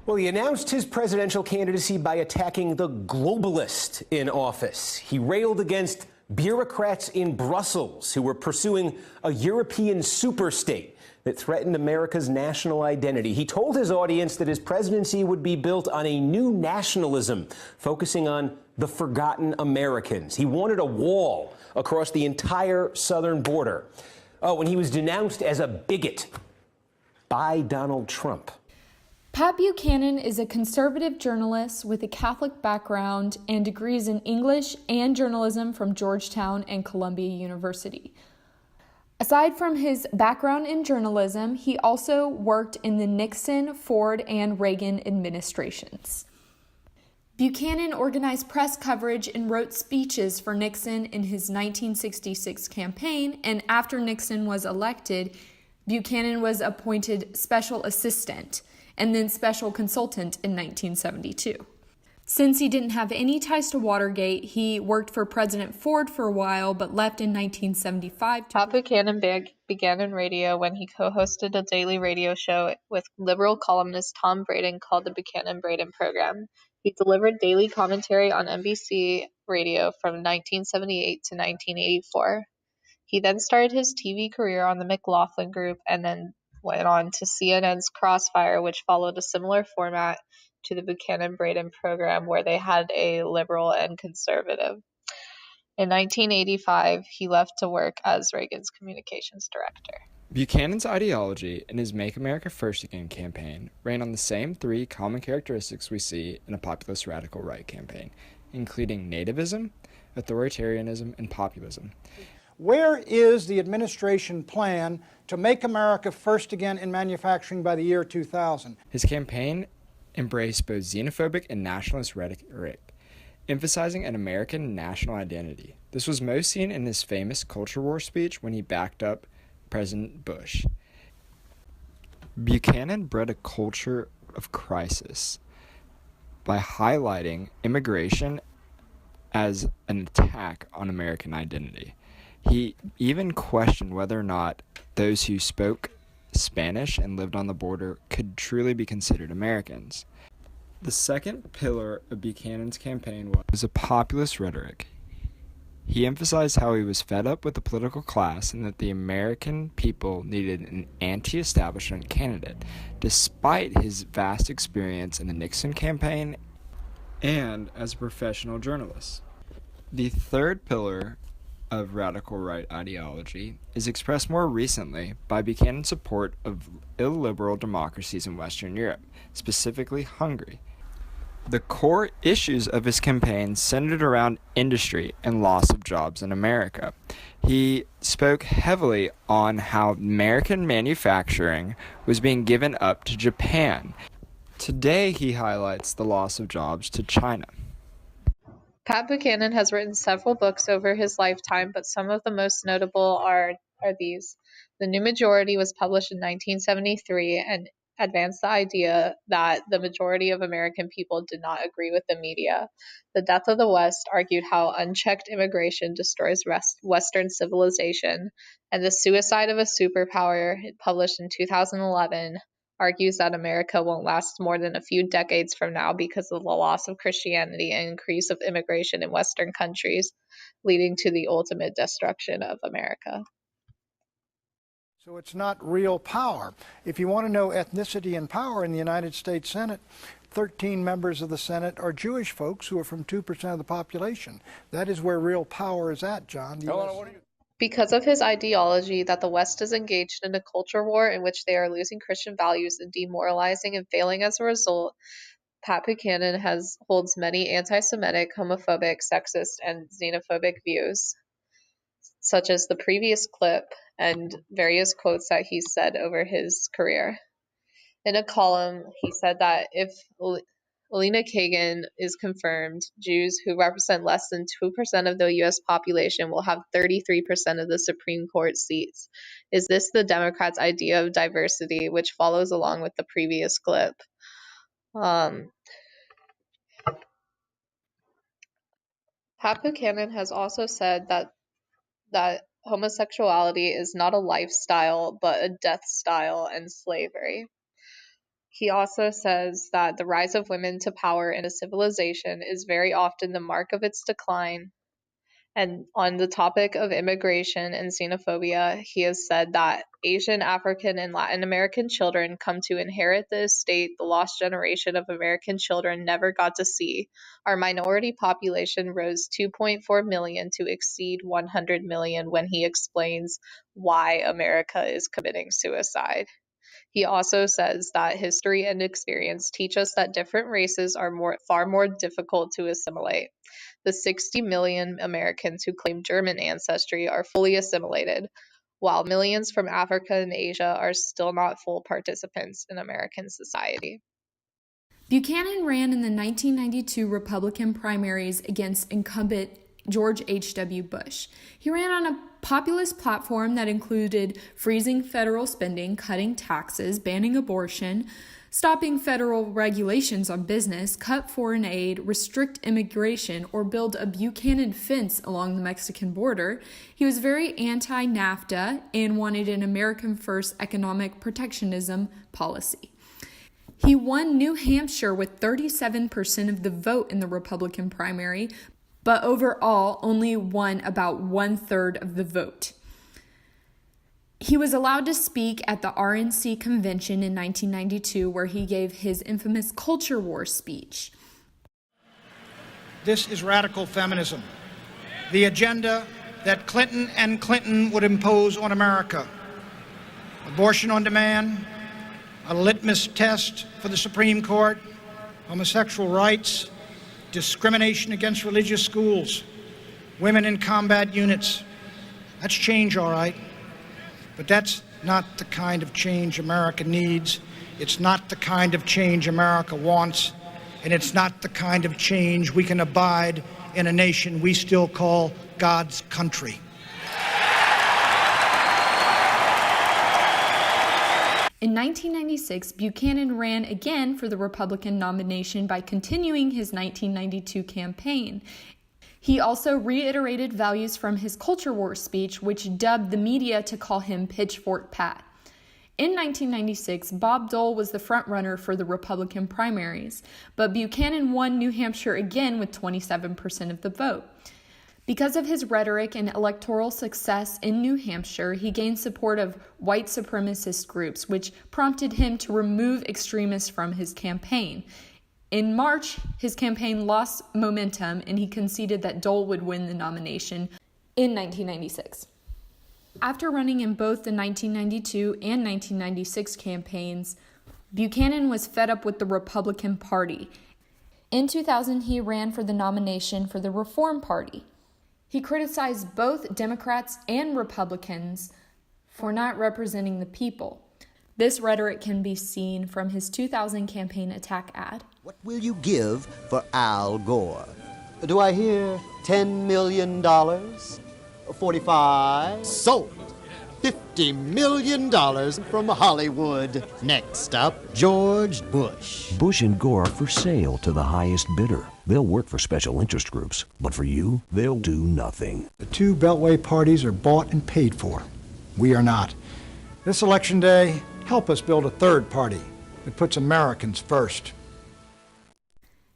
Well, he announced his presidential candidacy by attacking the globalist in office. He railed against bureaucrats in Brussels who were pursuing a European superstate that threatened America's national identity. He told his audience that his presidency would be built on a new nationalism, focusing on the forgotten Americans. He wanted a wall across the entire southern border. Oh, and he was denounced as a bigot by Donald Trump. Pat Buchanan is a conservative journalist with a Catholic background and degrees in English and journalism from Georgetown and Columbia University. Aside from his background in journalism, he also worked in the Nixon, Ford, and Reagan administrations. Buchanan organized press coverage and wrote speeches for Nixon in his 1966 campaign, and after Nixon was elected, Buchanan was appointed special assistant and then special consultant in 1972. Since he didn't have any ties to Watergate, he worked for President Ford for a while, but left in 1975. Pat Buchanan began in radio when he co-hosted a daily radio show with liberal columnist Tom Braden called the Buchanan-Braden Program. He delivered daily commentary on NBC radio from 1978 to 1984. He then started his TV career on the McLaughlin Group and then went on to CNN's Crossfire, which followed a similar format to the Buchanan-Braden program, where they had a liberal and conservative. In 1985, he left to work as Reagan's communications director. Buchanan's ideology in his Make America First Again campaign ran on the same three common characteristics we see in a populist radical right campaign, including nativism, authoritarianism, and populism. Where is the administration plan to make America first again in manufacturing by the year 2000? His campaign embraced both xenophobic and nationalist rhetoric, emphasizing an American national identity. This was most seen in his famous culture war speech when he backed up President Bush. Buchanan bred a culture of crisis by highlighting immigration as an attack on American identity. He even questioned whether or not those who spoke Spanish and lived on the border could truly be considered Americans. The second pillar of Buchanan's campaign was a populist rhetoric. He emphasized how he was fed up with the political class and that the American people needed an anti-establishment candidate, despite his vast experience in the Nixon campaign and as a professional journalist. The third pillar of radical right ideology is expressed more recently by Buchanan's support of illiberal democracies in Western Europe, specifically Hungary. The core issues of his campaign centered around industry and loss of jobs in America. He spoke heavily on how American manufacturing was being given up to Japan. Today, he highlights the loss of jobs to China. Pat Buchanan has written several books over his lifetime, but some of the most notable are these. The New Majority was published in 1973 and advanced the idea that the majority of American people did not agree with the media. The Death of the West argued how unchecked immigration destroys Western civilization, and The Suicide of a Superpower, published in 2011, argues that America won't last more than a few decades from now because of the loss of Christianity and increase of immigration in Western countries, leading to the ultimate destruction of America. So it's not real power. If you want to know ethnicity and power in the United States Senate, 13 members of the Senate are Jewish folks who are from 2% of the population. That is where real power is at, John. Because of his ideology that the West is engaged in a culture war in which they are losing Christian values and demoralizing and failing as a result, Pat Buchanan holds many anti-Semitic, homophobic, sexist, and xenophobic views, such as the previous clip and various quotes that he's said over his career. In a column, he said that if Elena Kagan is confirmed, Jews who represent less than 2% of the U.S. population will have 33% of the Supreme Court seats. Is this the Democrats' idea of diversity, which follows along with the previous clip? Pat Buchanan has also said that homosexuality is not a lifestyle, but a death style and slavery. He also says that the rise of women to power in a civilization is very often the mark of its decline. And on the topic of immigration and xenophobia, he has said that Asian, African, and Latin American children come to inherit the estate the lost generation of American children never got to see. Our minority population rose 2.4 million to exceed 100 million when he explains why America is committing suicide. He also says that history and experience teach us that different races are far more difficult to assimilate. The 60 million Americans who claim German ancestry are fully assimilated, while millions from Africa and Asia are still not full participants in American society. Buchanan ran in the 1992 Republican primaries against incumbent George H.W. Bush. He ran on a populist platform that included freezing federal spending, cutting taxes, banning abortion, stopping federal regulations on business, cut foreign aid, restrict immigration, or build a Buchanan fence along the Mexican border. He was very anti-NAFTA and wanted an American first economic protectionism policy. He won New Hampshire with 37% of the vote in the Republican primary, but overall only won about 1/3 of the vote. He was allowed to speak at the RNC convention in 1992, where he gave his infamous culture war speech. This is radical feminism, the agenda that Clinton and Clinton would impose on America. Abortion on demand, a litmus test for the Supreme Court, homosexual rights, discrimination against religious schools, women in combat units. That's change, all right. But that's not the kind of change America needs. It's not the kind of change America wants. And it's not the kind of change we can abide in a nation we still call God's country. In 1996, Buchanan ran again for the Republican nomination by continuing his 1992 campaign. He also reiterated values from his culture war speech, which dubbed the media to call him Pitchfork Pat. In 1996, Bob Dole was the frontrunner for the Republican primaries, but Buchanan won New Hampshire again with 27% of the vote. Because of his rhetoric and electoral success in New Hampshire, he gained support of white supremacist groups, which prompted him to remove extremists from his campaign. In March, his campaign lost momentum, and he conceded that Dole would win the nomination in 1996. After running in both the 1992 and 1996 campaigns, Buchanan was fed up with the Republican Party. In 2000, he ran for the nomination for the Reform Party. He criticized both Democrats and Republicans for not representing the people. This rhetoric can be seen from his 2000 campaign attack ad. What will you give for Al Gore? Do I hear $10 million? 45? Sold. $50 million from Hollywood. Next up, George Bush. Bush and Gore are for sale to the highest bidder. They'll work for special interest groups, but for you, they'll do nothing. The two Beltway parties are bought and paid for. We are not. This election day, help us build a third party that puts Americans first.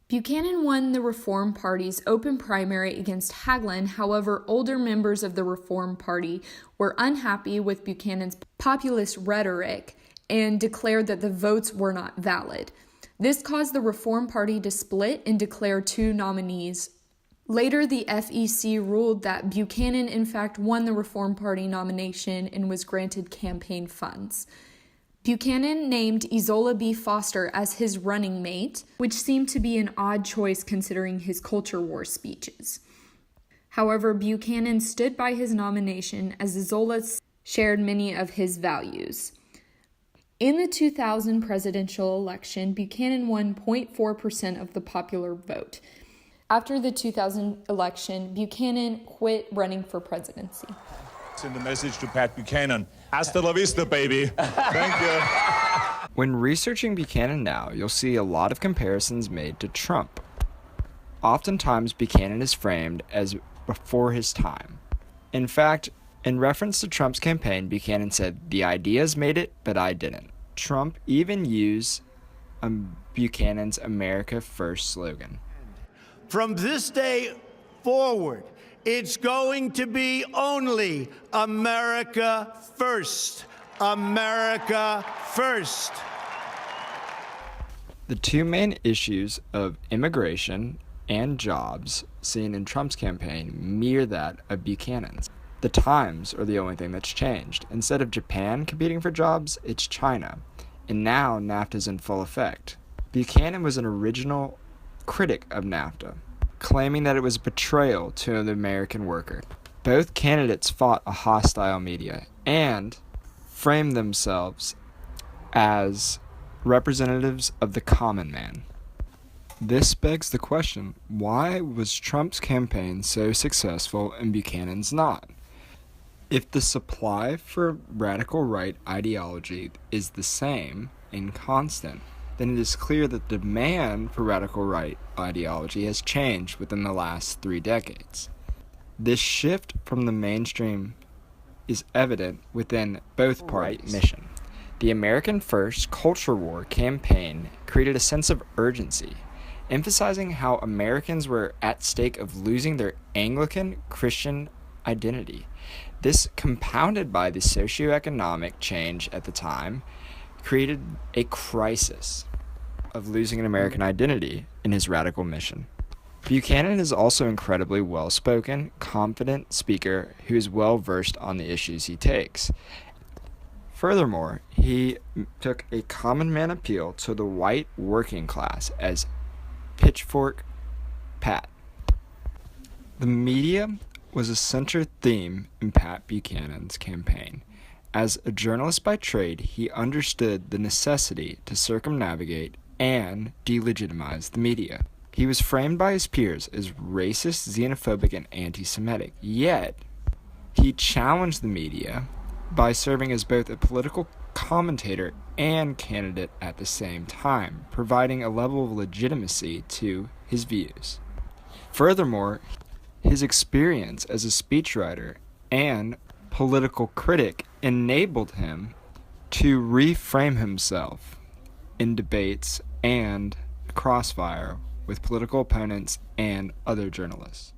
Buchanan won the Reform Party's open primary against Hagelin. However, older members of the Reform Party were unhappy with Buchanan's populist rhetoric and declared that the votes were not valid. This caused the Reform Party to split and declare two nominees. Later, the FEC ruled that Buchanan in fact won the Reform Party nomination and was granted campaign funds. Buchanan named Izola B. Foster as his running mate, which seemed to be an odd choice considering his culture war speeches. However, Buchanan stood by his nomination as Izola shared many of his values. In the 2000 presidential election, Buchanan won 0.4% of the popular vote. After the 2000 election, Buchanan quit running for presidency. Send a message to Pat Buchanan. Hasta la vista, baby. Thank you. When researching Buchanan now, you'll see a lot of comparisons made to Trump. Oftentimes, Buchanan is framed as before his time. In fact, in reference to Trump's campaign, Buchanan said, "The ideas made it, but I didn't." Trump even used on Buchanan's America First slogan. From this day forward, it's going to be only America first. America first. The two main issues of immigration and jobs seen in Trump's campaign mirror that of Buchanan's. The times are the only thing that's changed. Instead of Japan competing for jobs, it's China. And now NAFTA's in full effect. Buchanan was an original critic of NAFTA, claiming that it was betrayal to the American worker. Both candidates fought a hostile media and framed themselves as representatives of the common man. This begs the question, why was Trump's campaign so successful and Buchanan's not? If the supply for radical right ideology is the same and constant, then it is clear that the demand for radical right ideology has changed within the last 3 decades. This shift from the mainstream is evident within both parties' mission. The American First Culture War campaign created a sense of urgency, emphasizing how Americans were at stake of losing their Anglican Christian identity. This, compounded by the socioeconomic change at the time, created a crisis of losing an American identity in his radical mission. Buchanan is also incredibly well-spoken, confident speaker who is well-versed on the issues he takes. Furthermore, he took a common man appeal to the white working class as Pitchfork Pat. The media was a central theme in Pat Buchanan's campaign. As a journalist by trade, he understood the necessity to circumnavigate and delegitimize the media. He was framed by his peers as racist, xenophobic, and anti-Semitic, yet he challenged the media by serving as both a political commentator and candidate at the same time, providing a level of legitimacy to his views. Furthermore, his experience as a speechwriter and political critic enabled him to reframe himself in debates and crossfire with political opponents and other journalists.